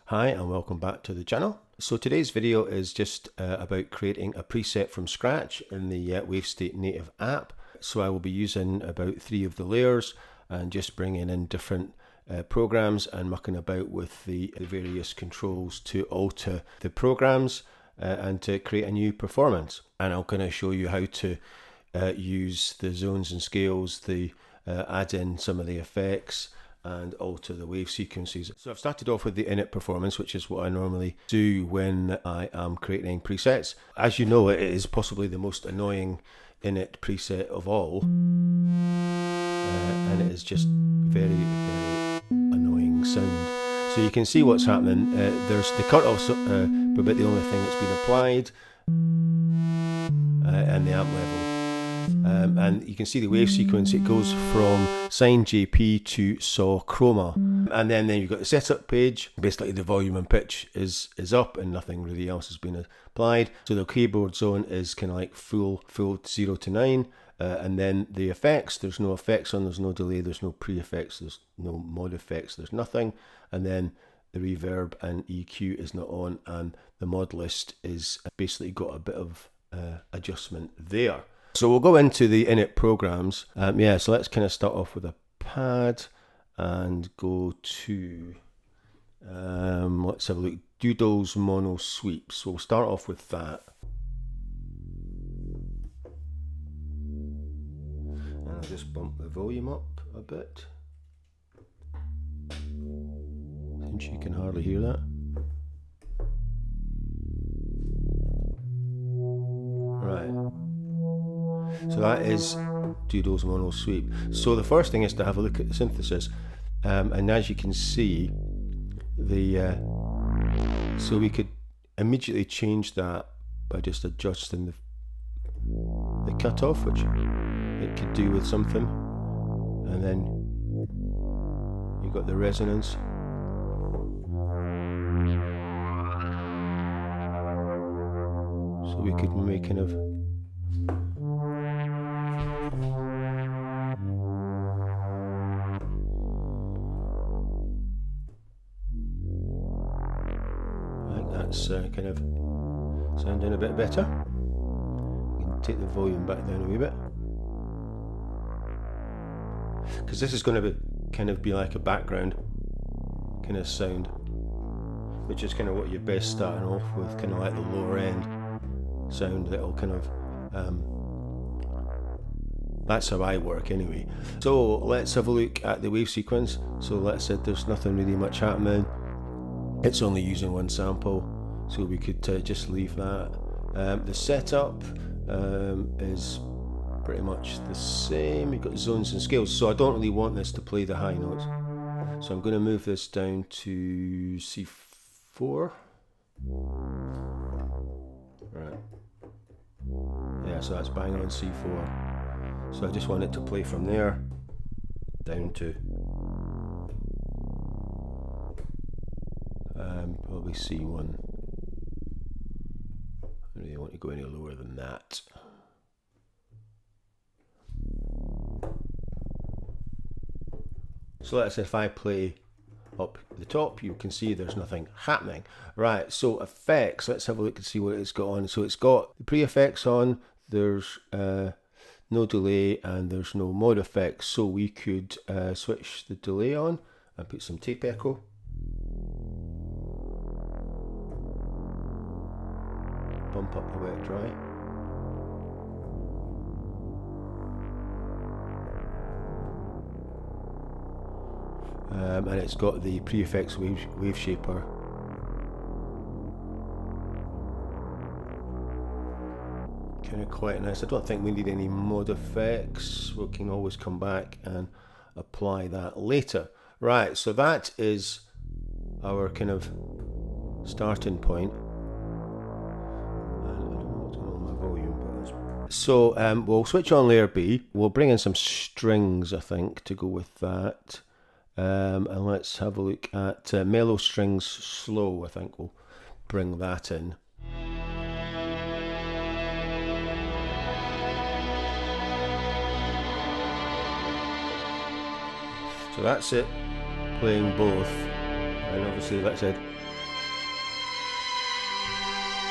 Hi and welcome back to the channel. So today's video is just about creating a preset from scratch in the Wavestate Native app. So I will be using about 3 of the layers and just bringing in different programs and mucking about with the various controls to alter the programs and to create a new performance. And I'll kind of show you how to use the zones and scales, add in some of the effects and alter the wave sequences. So I've started off with the INIT performance, which is what I normally do when I am creating presets. As you know, it is possibly the most annoying INIT preset of all, and it is just very, very annoying sound. So you can see what's happening. There's the cutoffs, but the only thing that's been applied, and the amp level. And you can see the wave sequence. It goes from sine JP to saw chroma, and then you've got the setup page. Basically the volume and pitch is up and nothing really else has been applied. So the keyboard zone is kind of like full 0 to 9, and then the effects, there's no effects on, there's no delay, there's no pre-effects, there's no mod effects, there's nothing. And then the reverb and EQ is not on, and the mod list is basically got a bit of adjustment there. So we'll go into the INIT programs. So let's kind of start off with a pad and go to, let's have a look, Doodle's Mono Sweep. So we'll start off with that. And I'll just bump the volume up a bit, since you can hardly hear that. Right. So that is Doodle's Mono Sweep. So the first thing is to have a look at the synthesis, and as you can see, so we could immediately change that by just adjusting the cutoff, which it could do with something, and then you've got the resonance. So we could make kind of kind of sounding a bit better. You can take the volume back down a wee bit, because this is going to kind of be like a background kind of sound, which is kind of what you're best starting off with, kind of like the lower end sound that'll kind of that's how I work anyway. So let's have a look at the wave sequence. So let's say there's nothing really much happening, it's only using one sample, so we could just leave that. The setup is pretty much the same. You've got zones and scales, so I don't really want this to play the high notes, so I'm going to move this down to C4. Right, yeah, so that's bang on C4. So I just want it to play from there down to probably C1. I don't really want to go any lower than that. So let's say if I play up the top, you can see there's nothing happening. Right, so effects, let's have a look and see what it's got on. So it's got the pre-effects on, there's no delay, and there's no mod effects. So we could switch the delay on and put some tape echo. Bump up the wet dry. And it's got the pre-effects wave shaper. Kind of quite nice. I don't think we need any mod effects. We can always come back and apply that later. Right, so that is our kind of starting point. So we'll switch on layer B. We'll bring in some strings, I think, to go with that. And let's have a look at mellow strings slow. I think we'll bring that in. So that's it, playing both. And obviously, like I said,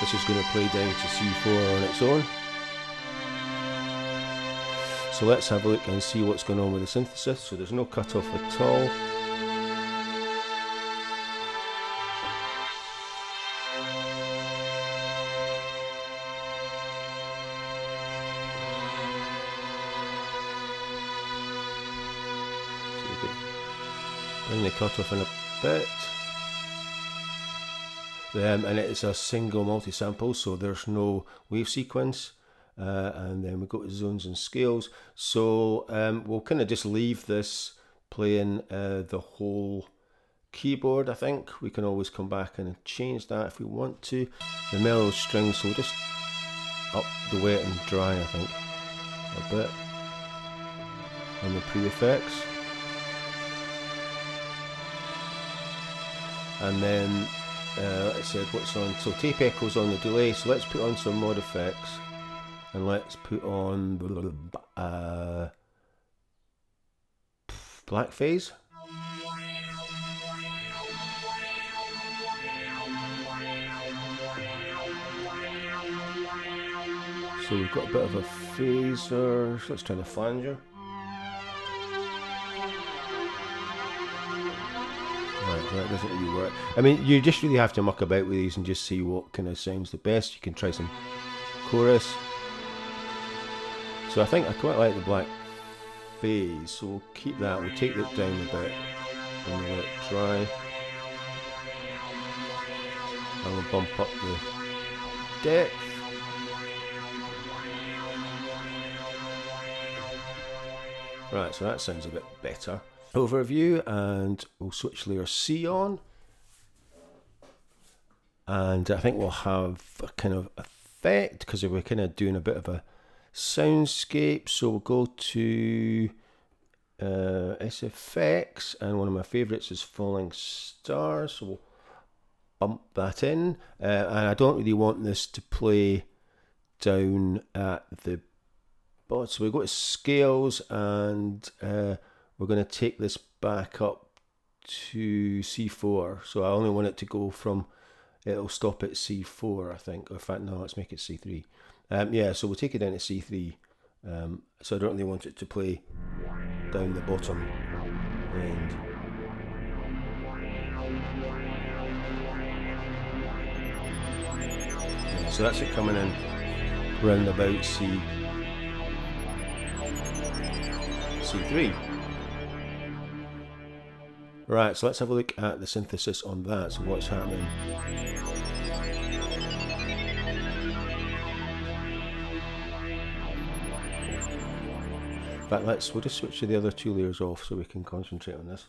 This is going to play down to C4 on its own. So let's have a look and see what's going on with the synthesis. So there's no cutoff at all. So we could bring the cutoff in a bit. And it's a single multi-sample, so there's no wave sequence. And then we go to zones and scales. So we'll kind of just leave this playing the whole keyboard. I think we can always come back and change that if we want to. The mellow strings, so we'll just up the wet and dry, I think, a bit on the pre-effects. And then like I said, what's on? So tape echoes on the delay, so let's put on some mod effects. And let's put on black phase. So we've got a bit of a phaser. So let's try the flanger. Right, that doesn't really work. I mean, you just really have to muck about with these and just see what kind of sounds the best. You can try some chorus. So I think I quite like the black phase, so we'll keep that. We'll take that down a bit and we'll let it dry. And we'll bump up the depth. Right, so that sounds a bit better. Overview, and we'll switch layer C on. And I think we'll have a kind of effect because we're kind of doing a bit of a soundscape. So we'll go to SFX, and one of my favorites is Falling Stars, so we'll bump that in. And I don't really want this to play down at the bottom, so we go to scales, and we're going to take this back up to C4. So I only want it to go from, it'll stop at C4, I think. Or in fact, no, let's make it C3. Yeah, so we'll take it down to C3. So I don't really want it to play down the bottom end. Yeah, so that's it coming in round about C3. Right, so let's have a look at the synthesis on that. So what's happening? In fact, we'll just switch the other two layers off so we can concentrate on this.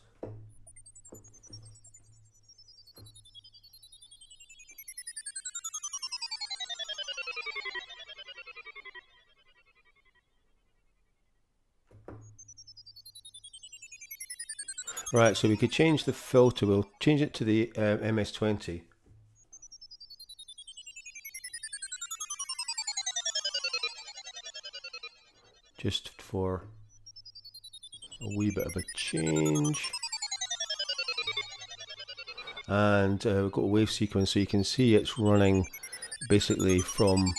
Right, so we could change the filter. We'll change it to the MS-20. Just for a wee bit of a change. And we've got a wave sequence, so you can see it's running basically from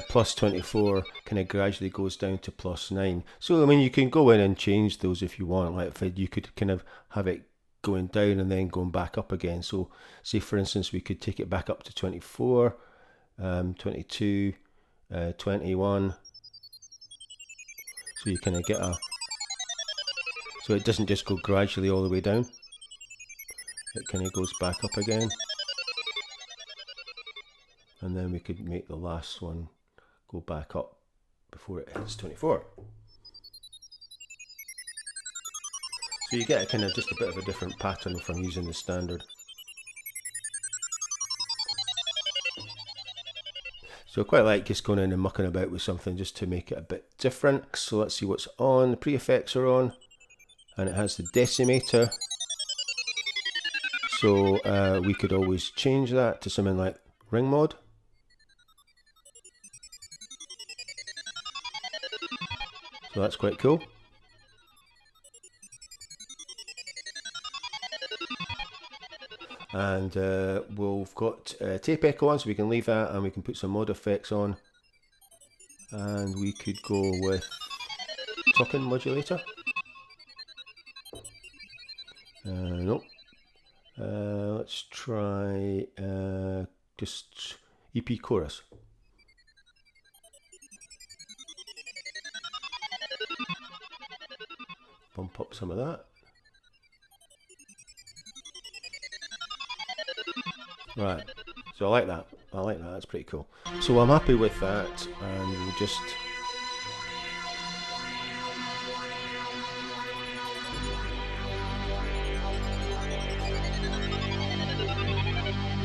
plus 24 kind of gradually goes down to plus 9. So I mean, you can go in and change those if you want. Like you could kind of have it going down and then going back up again. So say for instance we could take it back up to 24, 22, 21. So you kind of get so it doesn't just go gradually all the way down. It kind of goes back up again. And then we could make the last one go back up before it hits 24. So you get a kind of just a bit of a different pattern from using the standard. So I quite like just going in and mucking about with something just to make it a bit different. So let's see what's on. The pre-effects are on, and it has the decimator. So we could always change that to something like ring mod. So that's quite cool. and we've got tape echo on, so we can leave that, and we can put some mod effects on, and we could go with talking modulator. Nope. Let's try just EP chorus. Bump up some of that. Right, so I like that. I like that. That's pretty cool. So I'm happy with that, and we'll just.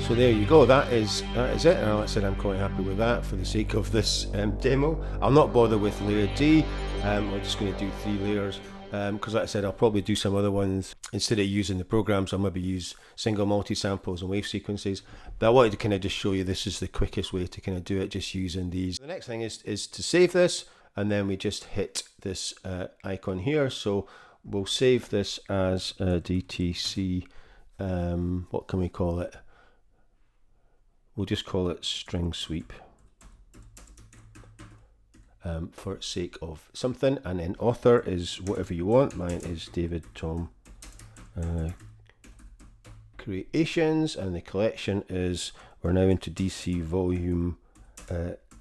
So there you go, that is it. And like I said, I'm quite happy with that for the sake of this demo. I'll not bother with layer D. We're just going to do 3 layers because like I said, I'll probably do some other ones instead of using the programs. I'll maybe use single multi-samples and wave sequences. But I wanted to kind of just show you this is the quickest way to kind of do it, just using these. The next thing is to save this, and then we just hit this icon here. So we'll save this as DTC, what can we call it? We'll just call it string sweep for sake of something, and then author is whatever you want. Mine is David Tom Creations, and the collection is, we're now into DC volume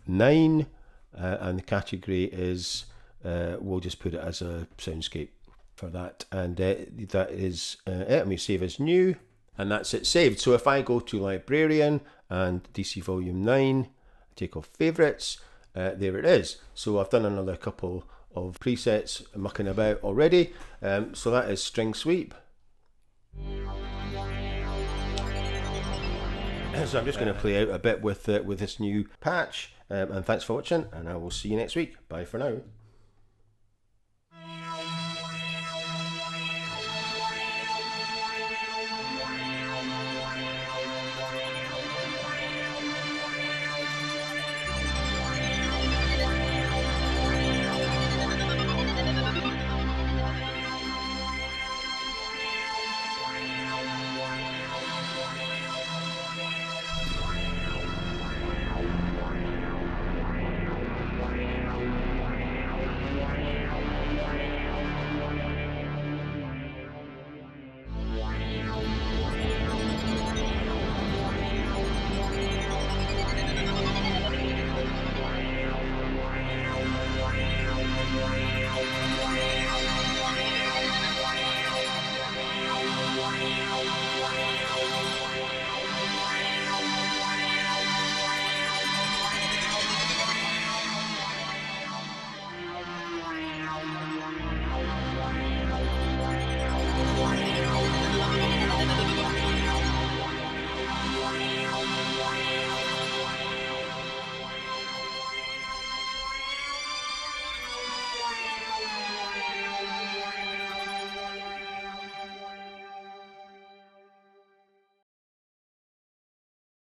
9, and the category is, we'll just put it as a soundscape for that, and that is it. And we save as new, and that's it saved. So if I go to Librarian and DC Volume 9, take off Favorites, there it is. So I've done another couple of presets mucking about already. So that is string sweep. So I'm just going to play out a bit with this new patch. And thanks for watching, and I will see you next week. Bye for now.